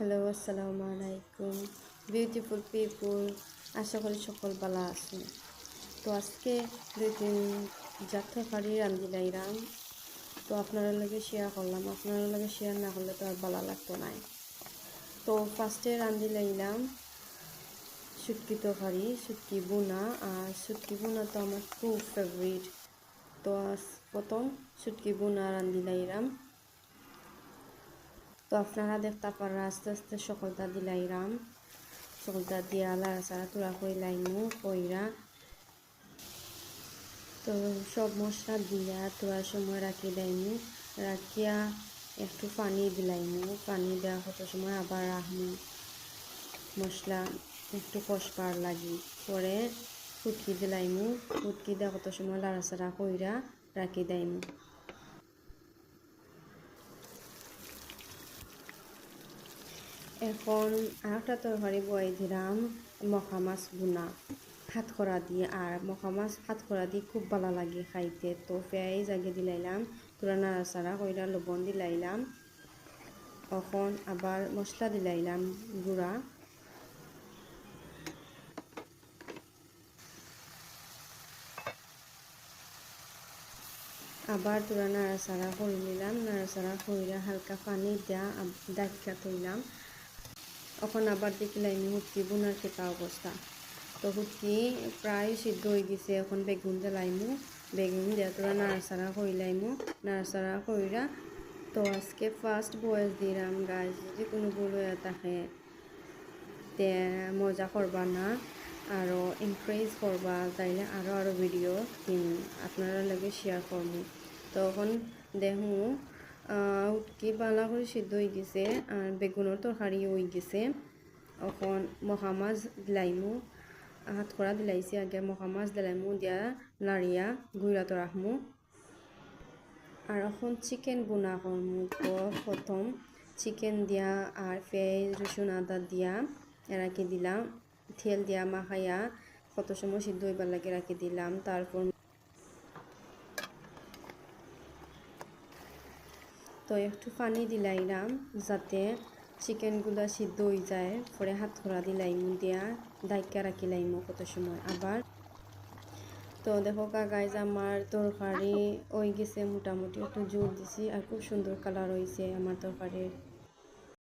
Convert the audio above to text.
Hello, আসসালামু আলাইকুম beautiful পিপুল। আশা করি সকল ভালো আছেন। তো আজকে 2-3 জাত তরকারি রান্ধিলাইরাম। তো আপনারা লগে শেয়ার করলাম, আপনারা লগে শেয়ার না করলে তো আর ভালো লাগতো না। তো ফার্স্টে রান্ধিলাইলাম শুটকি তরকারি, শুটকি বোনা। আর শুটকি বোনা তো আমার খুব ফেভারিট। তো প্রথম শুটকি বোনা রান্ধিলাইরাম। তো আপনারা দেখতে পারা আস্তে আস্তে সকলটা দিলাইরাম, সকলটা দিয়া লাড়াচাড়া তুলা কইলাইমু কইরা। তো সব মশলা দিয়া তোলার সময় রাখি দেয়মু, রাখিয়া একটু পানি দিলাইমু, পানি দেওয়া কত সময় আবার রাখমু মশলা একটু কষবার লাগি। পরে ফুটকি দিলাইমু, ফুটকি দেওয়া কত সময় লাড়াচাড়া কইরা রাখি দেয়মু। এখন আরেকটা তরকারি বয়াই দিলাম মখা মাছ বোনা হাতকড়া দিয়ে। আর মখা মাছ হাতকড়া দিয়ে খুব ভালো লাগে খাইতে। তো পেঁয়াজ আগে দিলাইলাম, তোরা নাড়াচাড়া কইরা লবণ দিলাইলাম। এখন আবার মশলা দিলাইলাম গুঁড়া, আবার তোরা নাড়াচাড়া করে নিলাম, নাড়াচাড়া কইরা হালকা পানি দেওয়া ডাক্কা তৈলাম। এখন আবার দেখিলাম হুটকি বোনার কেতা অবস্থা। তো হুটকি প্রায় সিদ্ধ হয়ে গেছে। এখন বেগুন দিলাইমু, বেগুন দিয়ে তোরা নাড়াচাড়া কইলাইমু, নাড়াচাড়া কইরা। তো আজকে ফার্স্ট বয়স দিলাম গাছ, যদি কোনো ভুল হয়ে থাকে তে মজা করবা না, আরও ইনক্রিজ করবা, তাইলে আরও ভিডিও দিন আপনারা লাগে শেয়ার করবো। তখন দেখু উটকি বালা করে সিদ্ধ হয়ে গেছে আর বেগুনের তরকারি হয়ে গেছে। এখন মখা মাছ দিলাইমু, হাত করা দিলাইছি আগে, মখা মাছ দিলাইমু দিয়া নাড়িয়া গুঁড়া তো রাখমু। আর এখন চিকেন বোনা করমু। তো প্রথম চিকেন দিয়া আর পেঁয়াজ রসুন আদা দিয়া রাখি দিলাম, তেল দিয়া মাখাইয়া কত সময় সিদ্ধ হইবার লাগে রাখি দিলাম। তারপর তো একটু পানি দিলাইলাম যাতে চিকেনগুলো সিদ্ধ হয়ে যায়। পরে হাত খোলা দিলাইমু, দিয়া ডাইকা রাখিলাইমু কত সময় আবার। তো দেখো গাইজ আমার তরকারি হয়ে গেছে মোটামুটি, একটু জোর দিছি আর খুব সুন্দর কালার হয়েছে আমার তরকারির।